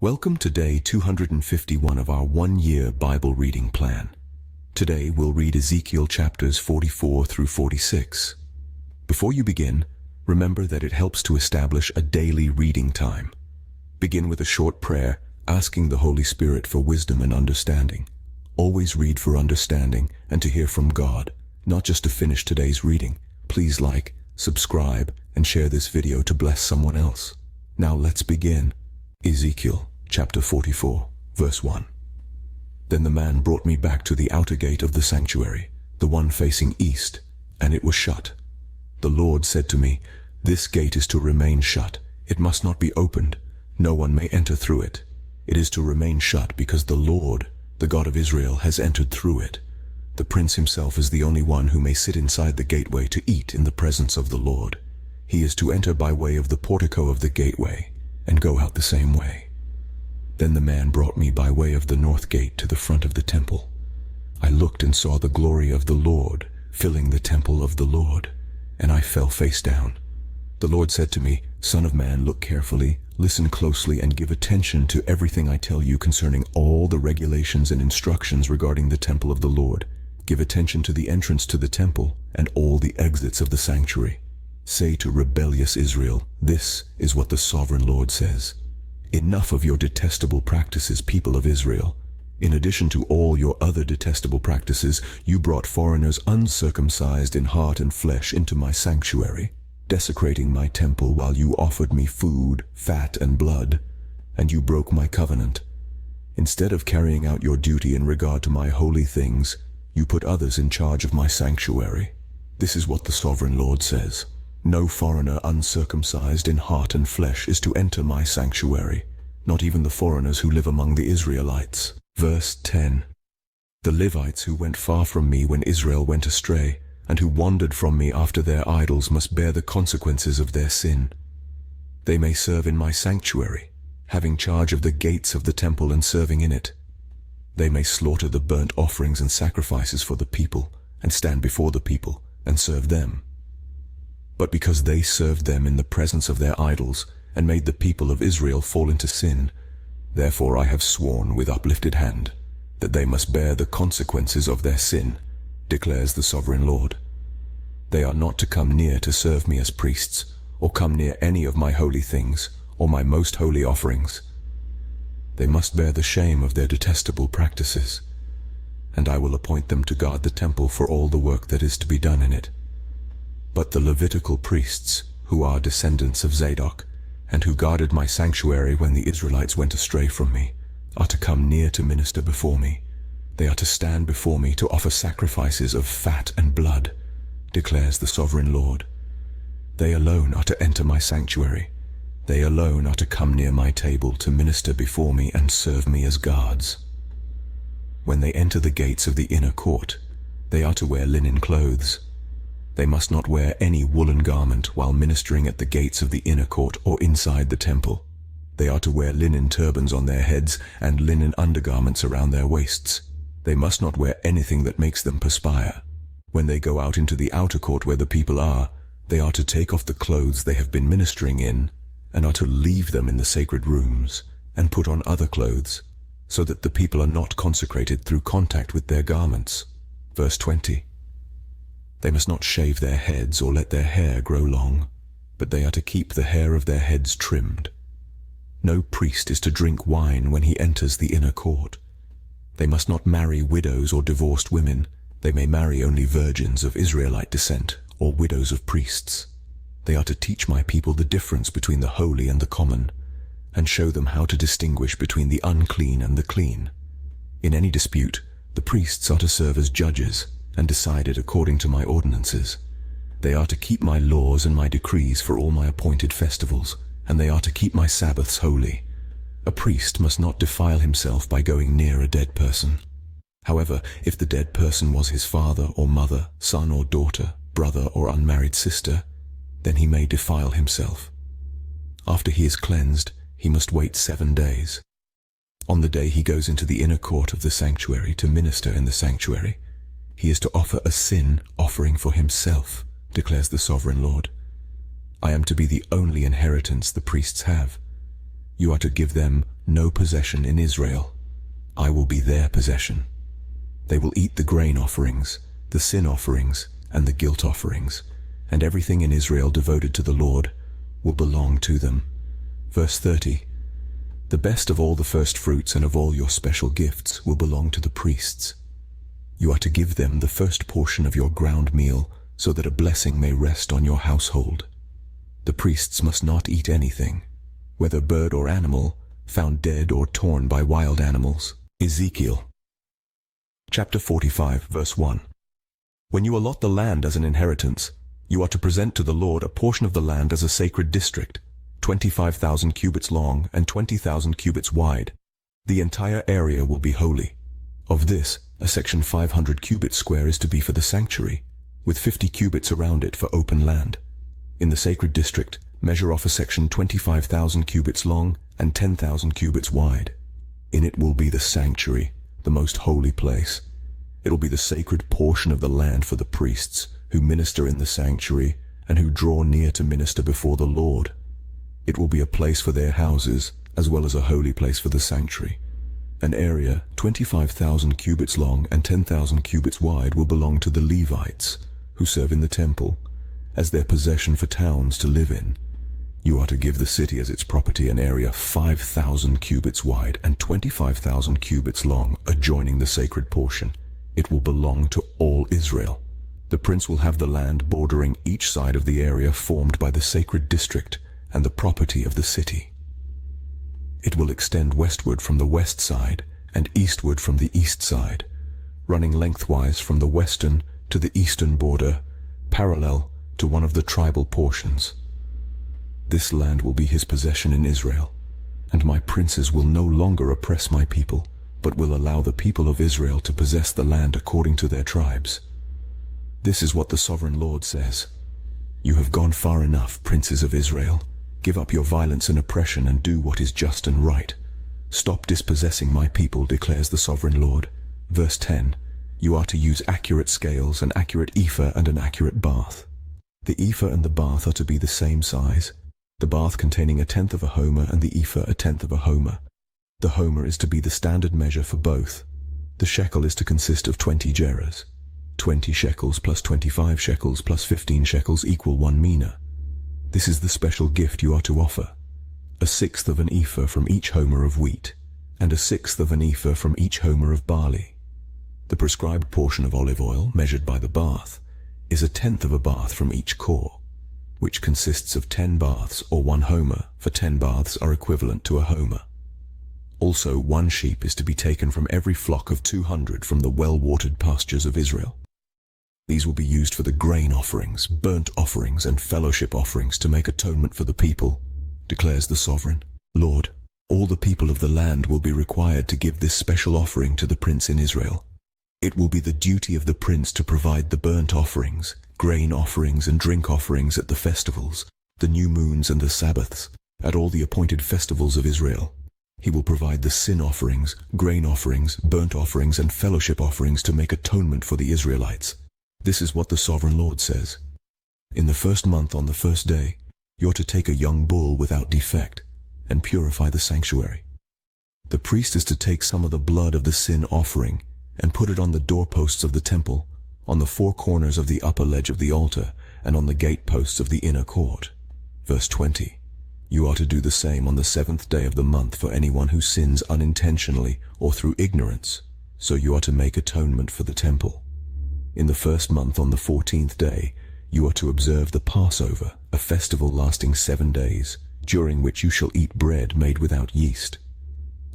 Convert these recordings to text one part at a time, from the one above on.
Welcome to day 251 of our one-year Bible reading plan. Today we'll read Ezekiel chapters 44 through 46. Before you begin, remember that it helps to establish a daily reading time. Begin with a short prayer, asking the Holy Spirit for wisdom and understanding. Always read for understanding and to hear from God, not just to finish today's reading. Please like, subscribe, and share this video to bless someone else. Now let's begin. Ezekiel chapter 44, verse 1. Then the man brought me back to the outer gate of the sanctuary, the one facing east, and it was shut. The Lord said to me, "This gate is to remain shut. It must not be opened. No one may enter through it. It is to remain shut because the Lord, the God of Israel, has entered through it. The prince himself is the only one who may sit inside the gateway to eat in the presence of the Lord. He is to enter by way of the portico of the gateway and go out the same way." Then the man brought me by way of the north gate to the front of the temple. I looked and saw the glory of the Lord filling the temple of the Lord, and I fell face down. The Lord said to me, "Son of man, look carefully, listen closely, and give attention to everything I tell you concerning all the regulations and instructions regarding the temple of the Lord. Give attention to the entrance to the temple and all the exits of the sanctuary. Say to rebellious Israel, this is what the sovereign Lord says. Enough of your detestable practices, people of Israel. In addition to all your other detestable practices, you brought foreigners uncircumcised in heart and flesh into my sanctuary, desecrating my temple while you offered me food, fat, and blood, and you broke my covenant. Instead of carrying out your duty in regard to my holy things, you put others in charge of my sanctuary. This is what the sovereign Lord says. No foreigner uncircumcised in heart and flesh is to enter my sanctuary, not even the foreigners who live among the Israelites." Verse 10. The Levites who went far from me when Israel went astray, and who wandered from me after their idols, must bear the consequences of their sin. They may serve in my sanctuary, having charge of the gates of the temple and serving in it. They may slaughter the burnt offerings and sacrifices for the people, and stand before the people, and serve them. But because they served them in the presence of their idols, and made the people of Israel fall into sin, therefore I have sworn with uplifted hand that they must bear the consequences of their sin, declares the sovereign Lord. They are not to come near to serve me as priests, or come near any of my holy things, or my most holy offerings. They must bear the shame of their detestable practices, and I will appoint them to guard the temple for all the work that is to be done in it. But the Levitical priests, who are descendants of Zadok, and who guarded my sanctuary when the Israelites went astray from me, are to come near to minister before me. They are to stand before me to offer sacrifices of fat and blood, declares the sovereign Lord. They alone are to enter my sanctuary. They alone are to come near my table to minister before me and serve me as guards. When they enter the gates of the inner court, they are to wear linen clothes. They must not wear any woolen garment while ministering at the gates of the inner court or inside the temple. They are to wear linen turbans on their heads and linen undergarments around their waists. They must not wear anything that makes them perspire. When they go out into the outer court where the people are, they are to take off the clothes they have been ministering in, and are to leave them in the sacred rooms, and put on other clothes, so that the people are not consecrated through contact with their garments. Verse 20. They must not shave their heads or let their hair grow long, but they are to keep the hair of their heads trimmed. No priest is to drink wine when he enters the inner court. They must not marry widows or divorced women. They may marry only virgins of Israelite descent or widows of priests. They are to teach my people the difference between the holy and the common, and show them how to distinguish between the unclean and the clean. In any dispute, the priests are to serve as judges and decide it according to my ordinances. They are to keep my laws and my decrees for all my appointed festivals, and they are to keep my Sabbaths holy. A priest must not defile himself by going near a dead person. However, if the dead person was his father or mother, son or daughter, brother or unmarried sister, then he may defile himself. After he is cleansed, he must wait 7 days. On the day he goes into the inner court of the sanctuary to minister in the sanctuary, he is to offer a sin offering for himself, declares the sovereign Lord. I am to be the only inheritance the priests have. You are to give them no possession in Israel. I will be their possession. They will eat the grain offerings, the sin offerings, and the guilt offerings, and everything in Israel devoted to the Lord will belong to them. Verse 30. The best of all the first fruits and of all your special gifts will belong to the priests. You are to give them the first portion of your ground meal, so that a blessing may rest on your household. The priests must not eat anything, whether bird or animal, found dead or torn by wild animals. Ezekiel chapter 45, verse 1. When you allot the land as an inheritance, you are to present to the Lord a portion of the land as a sacred district, 25,000 cubits long and 20,000 cubits wide. The entire area will be holy. Of this, a section 500 cubits square is to be for the sanctuary, with 50 cubits around it for open land. In the sacred district, measure off a section 25,000 cubits long and 10,000 cubits wide. In it will be the sanctuary, the most holy place. It will be the sacred portion of the land for the priests who minister in the sanctuary and who draw near to minister before the Lord. It will be a place for their houses, as well as a holy place for the sanctuary. An area 25,000 cubits long and 10,000 cubits wide will belong to the Levites, who serve in the temple, as their possession for towns to live in. You are to give the city as its property an area 5,000 cubits wide and 25,000 cubits long, adjoining the sacred portion. It will belong to all Israel. The prince will have the land bordering each side of the area formed by the sacred district and the property of the city. It will extend westward from the west side and eastward from the east side, running lengthwise from the western to the eastern border, parallel to one of the tribal portions. This land will be his possession in Israel, and my princes will no longer oppress my people, but will allow the people of Israel to possess the land according to their tribes. This is what the sovereign Lord says. You have gone far enough, princes of Israel. Give up your violence and oppression and do what is just and right. Stop dispossessing my people, declares the sovereign Lord. Verse 10. You are to use accurate scales, an accurate ephah and an accurate bath. The ephah and the bath are to be the same size, the bath containing 1/10 of a homer and the ephah 1/10 of a homer. The homer is to be the standard measure for both. The shekel is to consist of 20 gerahs. 20 shekels plus 25 shekels plus 15 shekels equal 1 mina. This is the special gift you are to offer: 1/6 of an ephah from each homer of wheat, and 1/6 of an ephah from each homer of barley. The prescribed portion of olive oil, measured by the bath, is 1/10 of a bath from each core, which consists of 10 baths or 1 homer, for 10 baths are equivalent to a homer. Also 1 sheep is to be taken from every flock of 200 from the well-watered pastures of Israel. These will be used for the grain offerings, burnt offerings, and fellowship offerings to make atonement for the people, declares the sovereign Lord. All the people of the land will be required to give this special offering to the prince in Israel. It will be the duty of the prince to provide the burnt offerings, grain offerings, and drink offerings at the festivals, the new moons and the Sabbaths, at all the appointed festivals of Israel. He will provide the sin offerings, grain offerings, burnt offerings, and fellowship offerings to make atonement for the Israelites. This is what the sovereign Lord says. In the first month on the first day, you're to take a young bull without defect and purify the sanctuary. The priest is to take some of the blood of the sin offering and put it on the doorposts of the temple, on the 4 corners of the upper ledge of the altar, and on the gateposts of the inner court. Verse 20. You are to do the same on the 7th day of the month for anyone who sins unintentionally or through ignorance, so you are to make atonement for the temple. In the first month on the 14th day, you are to observe the Passover, a festival lasting 7 days, during which you shall eat bread made without yeast.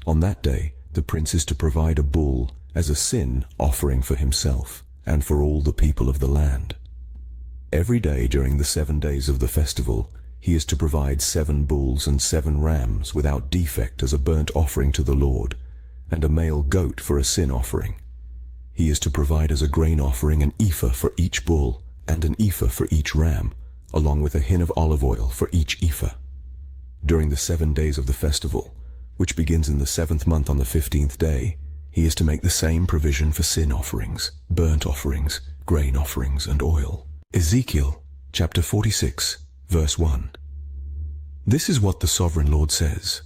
On that day, the prince is to provide a bull as a sin offering for himself and for all the people of the land. Every day during the 7 days of the festival, he is to provide 7 bulls and 7 rams without defect as a burnt offering to the Lord, and a male goat for a sin offering. He is to provide as a grain offering an ephah for each bull and an ephah for each ram, along with a hin of olive oil for each ephah. During the 7 days of the festival, which begins in the 7th month on the 15th day, he is to make the same provision for sin offerings, burnt offerings, grain offerings, and oil. Ezekiel chapter 46, verse 1. This is what the sovereign Lord says.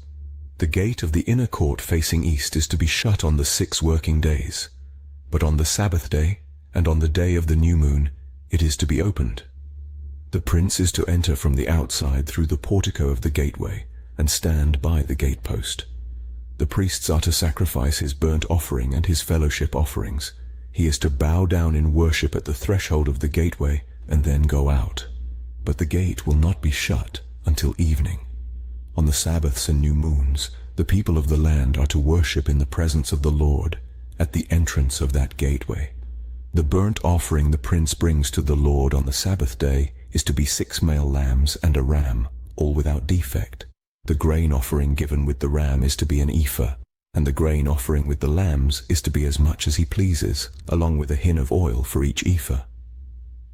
The gate of the inner court facing east is to be shut on the 6 working days, but on the Sabbath day and on the day of the new moon it is to be opened. The prince is to enter from the outside through the portico of the gateway and stand by the gatepost. The priests are to sacrifice his burnt offering and his fellowship offerings. He is to bow down in worship at the threshold of the gateway and then go out. But the gate will not be shut until evening. On the Sabbaths and new moons, the people of the land are to worship in the presence of the Lord at the entrance of that gateway. The burnt offering the prince brings to the Lord on the Sabbath day is to be 6 male lambs and a ram, all without defect. The grain offering given with the ram is to be an ephah, and the grain offering with the lambs is to be as much as he pleases, along with a hin of oil for each ephah.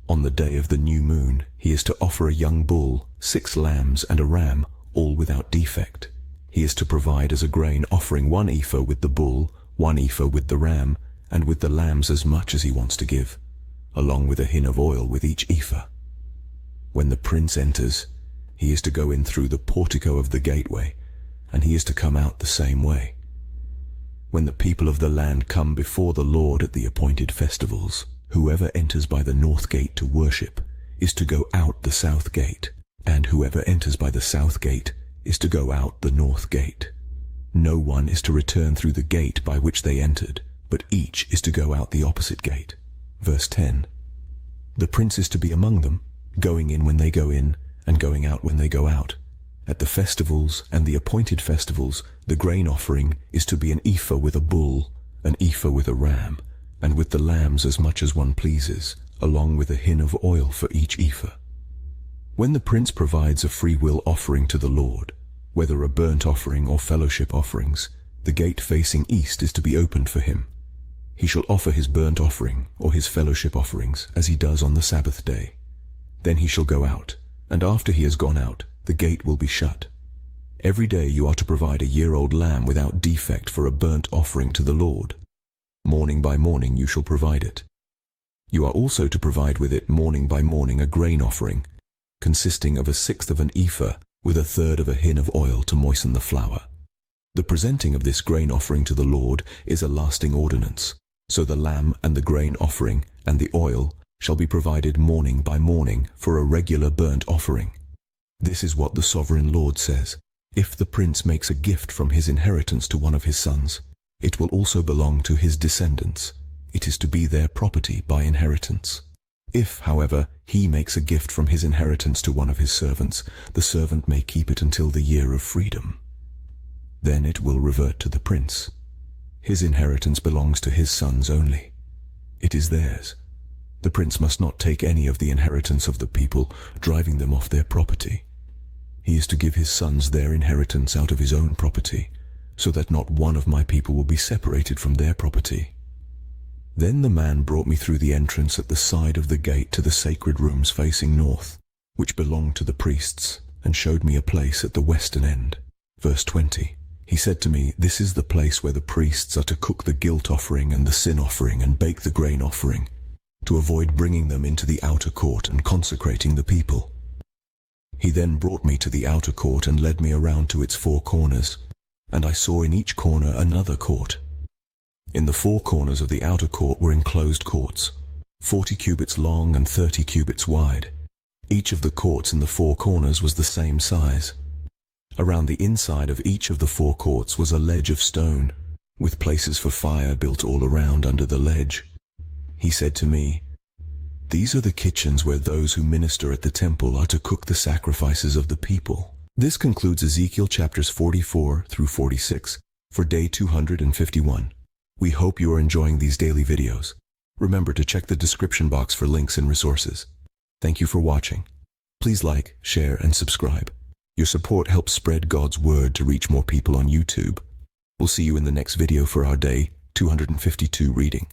On the day of the new moon, he is to offer a young bull, 6 lambs and a ram, all without defect. He is to provide as a grain offering 1 ephah with the bull, 1 ephah with the ram, and with the lambs as much as he wants to give, along with a hin of oil with each ephah. When the prince enters, he is to go in through the portico of the gateway, and he is to come out the same way. When the people of the land come before the Lord at the appointed festivals, whoever enters by the north gate to worship is to go out the south gate, and whoever enters by the south gate is to go out the north gate. No one is to return through the gate by which they entered, but each is to go out the opposite gate. Verse 10. The prince is to be among them, going in when they go in, and going out when they go out. At the festivals and the appointed festivals, the grain offering is to be an ephah with a bull, an ephah with a ram, and with the lambs as much as one pleases, along with a hin of oil for each ephah. When the prince provides a free will offering to the Lord, whether a burnt offering or fellowship offerings, the gate facing east is to be opened for him. He shall offer his burnt offering or his fellowship offerings as he does on the Sabbath day. Then he shall go out, and after he has gone out, the gate will be shut. Every day you are to provide a year-old lamb without defect for a burnt offering to the Lord. Morning by morning you shall provide it. You are also to provide with it morning by morning a grain offering, consisting of 1/6 of an ephah with 1/3 of a hin of oil to moisten the flour. The presenting of this grain offering to the Lord is a lasting ordinance, so the lamb and the grain offering and the oil shall be provided morning by morning for a regular burnt offering. This is what the sovereign Lord says: if the prince makes a gift from his inheritance to one of his sons, it will also belong to his descendants. It is to be their property by inheritance. If, however, he makes a gift from his inheritance to one of his servants, the servant may keep it until the year of freedom. Then it will revert to the prince. His inheritance belongs to his sons only. It is theirs. The prince must not take any of the inheritance of the people, driving them off their property. He is to give his sons their inheritance out of his own property, so that not one of my people will be separated from their property. Then the man brought me through the entrance at the side of the gate to the sacred rooms facing north, which belonged to the priests, and showed me a place at the western end. Verse 20. He said to me, "This is the place where the priests are to cook the guilt offering and the sin offering and bake the grain offering, to avoid bringing them into the outer court and consecrating the people." He then brought me to the outer court and led me around to its 4 corners, and I saw in each corner another court. In the 4 corners of the outer court were enclosed courts, 40 cubits long and 30 cubits wide. Each of the courts in the 4 corners was the same size. Around the inside of each of the 4 courts was a ledge of stone, with places for fire built all around under the ledge. He said to me, "These are the kitchens where those who minister at the temple are to cook the sacrifices of the people." This concludes Ezekiel chapters 44 through 46 for day 251. We hope you are enjoying these daily videos. Remember to check the description box for links and resources. Thank you for watching. Please like, share, and subscribe. Your support helps spread God's word to reach more people on YouTube. We'll see you in the next video for our day 252 reading.